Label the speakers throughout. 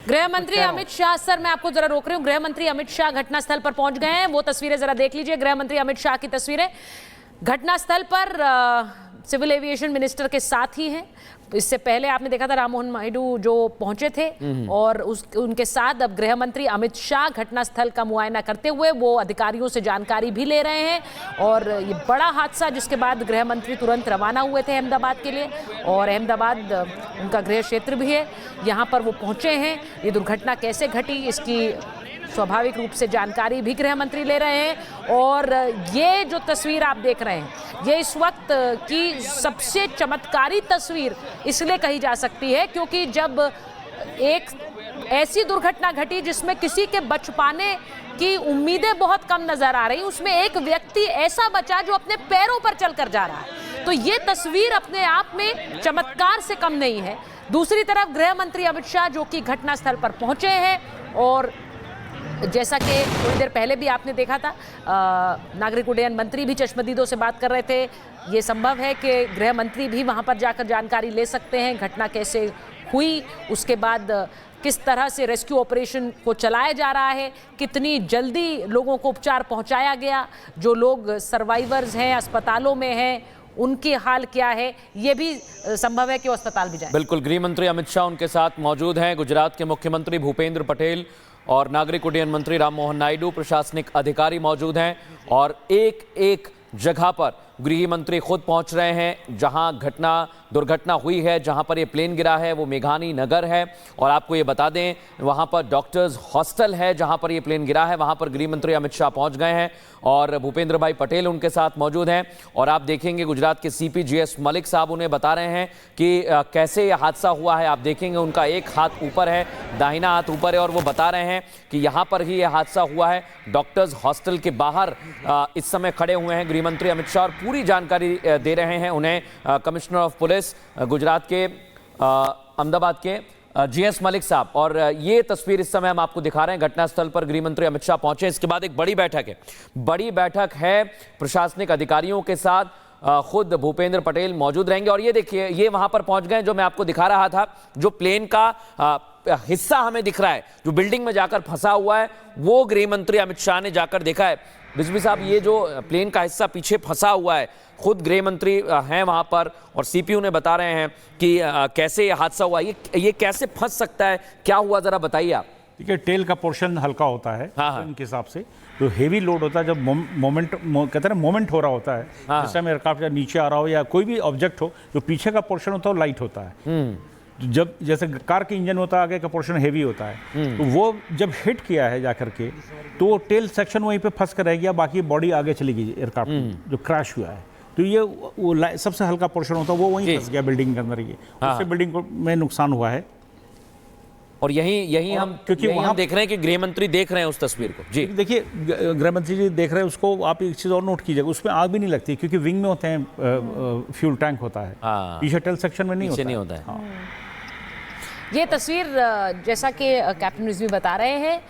Speaker 1: गृह मंत्री अमित शाह, सर मैं आपको जरा रोक रही हूँ, गृह मंत्री अमित शाह घटनास्थल पर पहुंच गए हैं। वो तस्वीरें जरा देख लीजिए, गृह मंत्री अमित शाह की तस्वीरें घटनास्थल पर सिविल एविएशन मिनिस्टर के साथ ही हैं। इससे पहले आपने देखा था राममोहन नायडू जो पहुंचे थे और उनके साथ अब गृह मंत्री अमित शाह घटनास्थल का मुआयना करते हुए वो अधिकारियों से जानकारी भी ले रहे हैं। और ये बड़ा हादसा जिसके बाद गृह मंत्री तुरंत रवाना हुए थे अहमदाबाद के लिए, और अहमदाबाद उनका गृह क्षेत्र भी है, यहाँ पर वो पहुंचे हैं। ये दुर्घटना कैसे घटी इसकी स्वाभाविक रूप से जानकारी भी गृह मंत्री ले रहे हैं। और ये जो तस्वीर आप देख रहे हैं ये इस वक्त की सबसे चमत्कारी तस्वीर इसलिए कही जा सकती है क्योंकि जब एक ऐसी दुर्घटना घटी जिसमें किसी के बच पाने की उम्मीदें बहुत कम नजर आ रही, उसमें एक व्यक्ति ऐसा बचा जो अपने पैरों पर चलकर जा रहा है, तो ये तस्वीर अपने आप में चमत्कार से कम नहीं है। दूसरी तरफ गृह मंत्री अमित शाह जो कि घटनास्थल पर पहुंचे हैं, और जैसा कि थोड़ी देर पहले भी आपने देखा था नागरिक उड्डयन मंत्री भी चश्मदीदों से बात कर रहे थे। ये संभव है कि गृह मंत्री भी वहां पर जाकर जानकारी ले सकते हैं घटना कैसे हुई, उसके बाद किस तरह से रेस्क्यू ऑपरेशन को चलाया जा रहा है, कितनी जल्दी लोगों को उपचार पहुंचाया गया, जो लोग सर्वाइवर्स हैं अस्पतालों में हैं उनके हाल क्या है, ये भी संभव है कि वो अस्पताल भी जाए।
Speaker 2: बिल्कुल, गृह मंत्री अमित शाह उनके साथ मौजूद हैं, गुजरात के मुख्यमंत्री भूपेंद्र पटेल और नागरिक उड्डयन मंत्री राममोहन नायडू, प्रशासनिक अधिकारी मौजूद हैं। और एक एक जगह पर गृह मंत्री खुद पहुंच रहे हैं जहां दुर्घटना हुई है, जहां पर ये प्लेन गिरा है वो मेघानी नगर है। और आपको ये बता दें वहां पर डॉक्टर्स हॉस्टल है जहां पर ये प्लेन गिरा है, वहां पर गृह मंत्री अमित शाह पहुंच गए हैं और भूपेंद्र भाई पटेल उनके साथ मौजूद हैं। और आप देखेंगे गुजरात के सीपी जीएस मलिक साहब उन्हें बता रहे हैं कि कैसे ये हादसा हुआ है। आप देखेंगे उनका एक हाथ ऊपर है, दाहिना हाथ ऊपर है, और वो बता रहे हैं कि यहाँ पर ही यह हादसा हुआ है। डॉक्टर्स हॉस्टल के बाहर इस समय खड़े हुए हैं गृह मंत्री अमित शाह और पूरी जानकारी दे रहे हैं उन्हें कमिश्नर ऑफ पुलिस गुजरात के अहमदाबाद के जीएस मलिक साहब। और ये तस्वीर इस समय हम आपको दिखा रहे हैं, घटनास्थल पर गृह मंत्री अमित शाह पहुंचे। इसके बाद एक बड़ी बैठक है प्रशासनिक अधिकारियों के साथ, खुद भूपेंद्र पटेल मौजूद रहेंगे। और ये देखिए ये वहां पर पहुंच गए जो मैं आपको दिखा रहा था, जो प्लेन का हिस्सा हमें दिख रहा है जो बिल्डिंग में जाकर फंसा हुआ है, वो गृह मंत्री अमित शाह ने जाकर देखा है। बिजली साहब, ये जो प्लेन का हिस्सा पीछे फंसा हुआ है, खुद गृह मंत्री हैं वहां पर और सीपीयू ने बता रहे हैं कि कैसे ये हादसा हुआ, ये कैसे फंस सकता है, क्या हुआ जरा बताइए आप।
Speaker 3: ठीक है, टेल का पोर्शन हल्का होता है उनके हिसाब से, तो हेवी लोड होता है जब कहते हैं मोमेंट हो रहा होता है, जिस टाइम एयरक्राफ्ट या नीचे आ रहा हो या कोई भी ऑब्जेक्ट हो, जो पीछे का पोर्शन होता है वो लाइट होता है। जब जैसे कार के इंजन होता है आगे का पोर्शन हेवी होता है, तो वो जब हिट किया है जाकर के तो वो टेल सेक्शन वहीं पे फंस कर रह गया, बाकी बॉडी आगे चली गई एयरक्राफ्ट जो क्रैश हुआ है। तो ये वो सबसे हल्का पोर्शन होता है वो वहीं फंस गया बिल्डिंग के अंदर, ये उससे बिल्डिंग में नुकसान हुआ है।
Speaker 2: और यही हम क्योंकि वहां देख रहे हैं कि गृह मंत्री देख रहे हैं उस तस्वीर को। जी
Speaker 3: देखिए, गृह मंत्री जी देख रहे हैं उसको। आप एक चीज़ और नोट कीजिएगा, उसमें आग भी नहीं लगती क्योंकि विंग में होते हैं, फ्यूल टैंक होता है, पीछे टेल सेक्शन में नहीं होता है।
Speaker 1: ये तस्वीर जैसा कि कैप्टन रिजवी बता रहे हैं,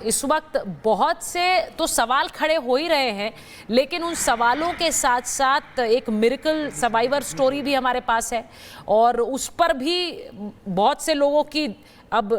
Speaker 1: इस वक्त बहुत से तो सवाल खड़े हो ही रहे हैं, लेकिन उन सवालों के साथ साथ एक मिरेकल सर्वाइवर स्टोरी भी हमारे पास है और उस पर भी बहुत से लोगों की अब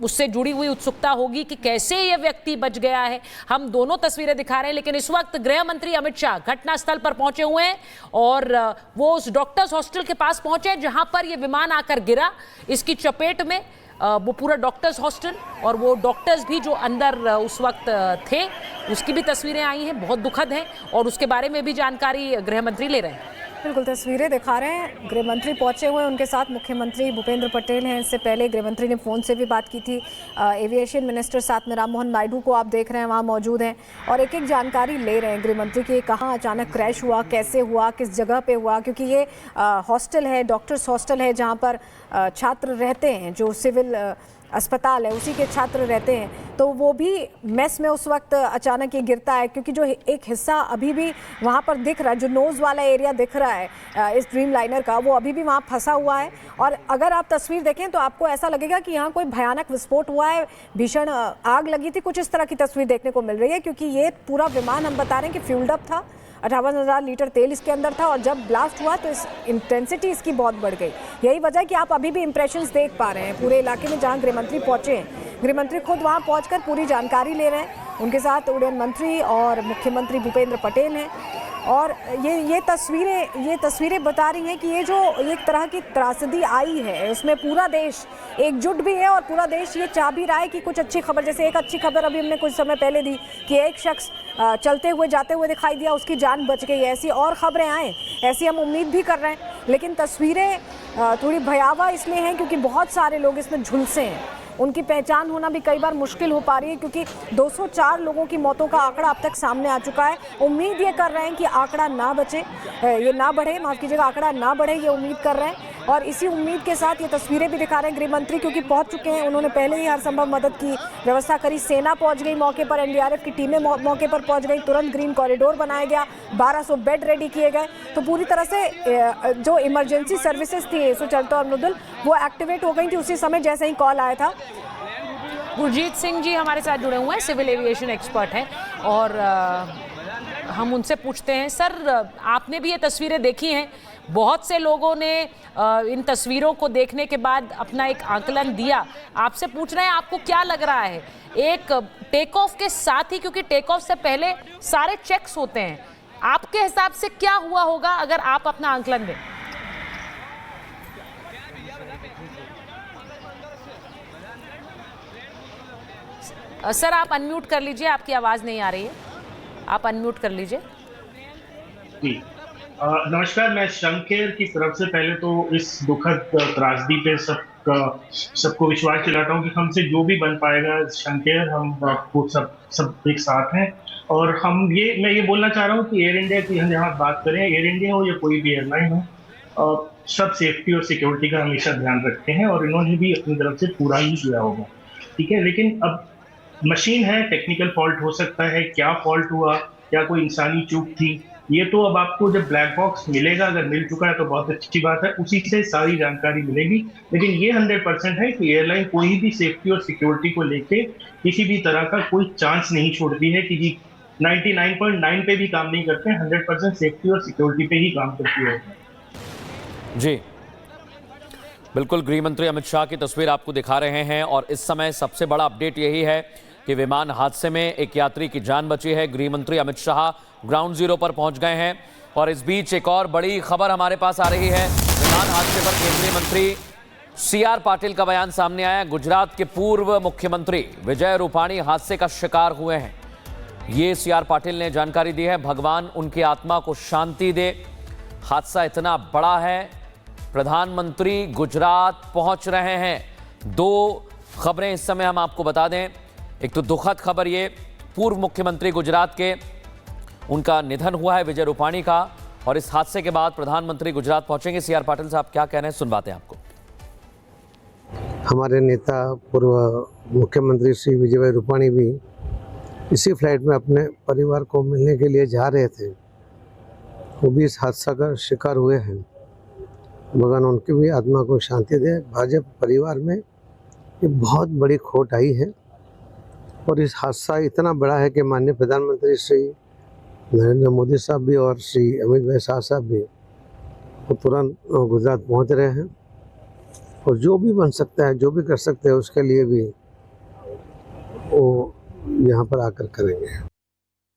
Speaker 1: उससे जुड़ी हुई उत्सुकता होगी कि कैसे ये व्यक्ति बच गया है। हम दोनों तस्वीरें दिखा रहे हैं, लेकिन इस वक्त गृह मंत्री अमित शाह घटनास्थल पर पहुंचे हुए हैं और वो उस डॉक्टर्स हॉस्टल के पास पहुंचे जहां पर ये विमान आकर गिरा। इसकी चपेट में वो पूरा डॉक्टर्स हॉस्टल और वो डॉक्टर्स भी जो अंदर उस वक्त थे, उसकी भी तस्वीरें आई हैं, बहुत दुखद हैं और उसके बारे में भी जानकारी गृह मंत्री ले रहे हैं।
Speaker 4: बिल्कुल, तस्वीरें दिखा रहे हैं। गृह मंत्री पहुंचे हुए हैं, उनके साथ मुख्यमंत्री भूपेंद्र पटेल हैं। इससे पहले गृह मंत्री ने फ़ोन से भी बात की थी। एविएशन मिनिस्टर साथ में राममोहन नायडू को आप देख रहे हैं वहाँ मौजूद हैं और एक एक जानकारी ले रहे हैं गृह मंत्री की, कहाँ अचानक क्रैश हुआ, कैसे हुआ, किस जगह पे हुआ, क्योंकि ये हॉस्टल है, डॉक्टर्स हॉस्टल है जहाँ पर छात्र रहते हैं, जो सिविल अस्पताल है उसी के छात्र रहते हैं। तो वो भी मेस में उस वक्त अचानक ये गिरता है, क्योंकि जो एक हिस्सा अभी भी वहाँ पर दिख रहा है, जो नोज़ वाला एरिया दिख रहा है इस ड्रीम लाइनर का, वो अभी भी वहाँ फंसा हुआ है। और अगर आप तस्वीर देखें तो आपको ऐसा लगेगा कि यहाँ कोई भयानक विस्फोट हुआ है, भीषण आग लगी थी, कुछ इस तरह की तस्वीर देखने को मिल रही है, क्योंकि ये पूरा विमान हम बता रहे हैं कि फ्यूल्ड अप था, 58,000 लीटर तेल इसके अंदर था और जब ब्लास्ट हुआ तो इंटेंसिटी इसकी बहुत बढ़ गई। यही वजह है कि आप अभी भी इंप्रेशंस देख पा रहे हैं पूरे इलाके में जहां गृहमंत्री पहुंचे हैं। गृहमंत्री खुद वहां पहुंचकर पूरी जानकारी ले रहे हैं। उनके साथ उड्डयन मंत्री और मुख्यमंत्री भूपेंद्र पटेल हैं और ये तस्वीरें बता रही हैं कि ये जो एक तरह की त्रासदी आई है उसमें पूरा देश एकजुट भी है और पूरा देश ये चाह भी रहा है कि कुछ अच्छी खबर, जैसे एक अच्छी खबर अभी हमने कुछ समय पहले दी कि एक शख्स चलते हुए जाते हुए दिखाई दिया, उसकी जान बच गई। ऐसी और खबरें आएँ, ऐसी हम उम्मीद भी कर रहे हैं। लेकिन तस्वीरें थोड़ी भयावह इसलिए हैं क्योंकि बहुत सारे लोग इसमें झुलसे हैं। उनकी पहचान होना भी कई बार मुश्किल हो पा रही है क्योंकि 204 लोगों की मौतों का आंकड़ा अब तक सामने आ चुका है। उम्मीद ये कर रहे हैं कि आंकड़ा ना बचे, ये ना बढ़े, माफ़ कीजिएगा, आंकड़ा ना बढ़े, ये उम्मीद कर रहे हैं। और इसी उम्मीद के साथ ये तस्वीरें भी दिखा रहे हैं गृहमंत्री, क्योंकि पहुंच चुके हैं। उन्होंने पहले ही हर संभव मदद की व्यवस्था करी। सेना पहुंच गई मौके पर, एनडीआरएफ की टीमें मौके पर पहुंच गई, तुरंत ग्रीन कॉरिडोर बनाया गया, 1200 बेड रेडी किए गए। तो पूरी तरह से जो इमरजेंसी सर्विसेज थी एसओ चलता और मृदुल, वो एक्टिवेट हो गई थी उसी समय जैसे ही कॉल आया था।
Speaker 1: गुरजीत सिंह जी हमारे साथ जुड़े हुए हैं, सिविल एविएशन एक्सपर्ट हैं और हम उनसे पूछते हैं, सर आपने भी ये तस्वीरें देखी हैं, बहुत से लोगों ने इन तस्वीरों को देखने के बाद अपना एक आकलन दिया। आपसे पूछ रहे हैं आपको क्या लग रहा है एक टेक ऑफ के साथ ही, क्योंकि टेक ऑफ से पहले सारे चेक्स होते हैं, आपके हिसाब से क्या हुआ होगा अगर आप अपना आकलन दें? सर आप अनम्यूट कर लीजिए, आपकी आवाज़ नहीं आ रही है, आप अनम्यूट कर लीजिए।
Speaker 5: जी नमस्कार, मैं शंकेर की तरफ से पहले तो इस दुखद त्रासदी पे सबको विश्वास दिलाता हूँ कि हमसे जो भी बन पाएगा शंकेर, हम आपको सब एक साथ हैं। और मैं ये बोलना चाह रहा हूँ कि एयर इंडिया की हम यहाँ बात करें, एयर इंडिया हो या कोई भी एयरलाइन हो, सब सेफ्टी और सिक्योरिटी का हमेशा ध्यान रखते हैं और इन्होंने भी अपनी तरफ से पूरा ही किया होगा, ठीक है। लेकिन अब मशीन है, टेक्निकल फॉल्ट हो सकता है, क्या फॉल्ट हुआ, क्या कोई इंसानी चूक थी, ये तो अब आपको जब ब्लैक बॉक्स मिलेगा, अगर मिल चुका है तो बहुत अच्छी बात है, उसी से सारी जानकारी मिलेगी। लेकिन ये 100% है कि एयरलाइन कोई भी सेफ्टी और सिक्योरिटी को लेके किसी भी तरह का कोई चांस नहीं छोड़ती है कि जी 99.9 पे भी काम नहीं करते, 100% सेफ्टी और सिक्योरिटी पे ही काम करती है।
Speaker 2: जी बिल्कुल, गृह मंत्री अमित शाह की तस्वीर आपको दिखा रहे हैं और इस समय सबसे बड़ा अपडेट यही है कि विमान हादसे में एक यात्री की जान बची है। गृह मंत्री अमित शाह ग्राउंड जीरो पर पहुंच गए हैं और इस बीच एक और बड़ी खबर हमारे पास आ रही है। विमान हादसे पर केंद्रीय मंत्री CR पाटिल का बयान सामने आया। गुजरात के पूर्व मुख्यमंत्री विजय रूपाणी हादसे का शिकार हुए हैं, ये CR पाटिल ने जानकारी दी है। भगवान उनकी आत्मा को शांति दे। हादसा इतना बड़ा है, प्रधानमंत्री गुजरात पहुंच रहे हैं। दो खबरें इस समय हम आपको बता दें। एक तो दुखद खबर, ये पूर्व मुख्यमंत्री गुजरात के, उनका निधन हुआ है विजय रूपाणी का, और इस हादसे के बाद प्रधानमंत्री गुजरात पहुंचेंगे। CR पाटिल साहब क्या कह रहे हैं, सुनवाते हैं आपको।
Speaker 6: हमारे नेता पूर्व मुख्यमंत्री श्री विजय रूपाणी भी इसी फ्लाइट में अपने परिवार को मिलने के लिए जा रहे थे, वो भी इस हादसा का शिकार हुए हैं। भगवान उनकी भी आत्मा को शांति दे। भाजपा परिवार में ये बहुत बड़ी खोट आई है और इस हादसा इतना बड़ा है कि माननीय प्रधानमंत्री श्री नरेंद्र मोदी साहब भी और श्री अमित भाई शाह साहब भी वो तुरंत गुजरात पहुंच रहे हैं और जो भी बन सकता है, जो भी कर सकते हैं, उसके लिए भी वो यहाँ पर आकर करेंगे।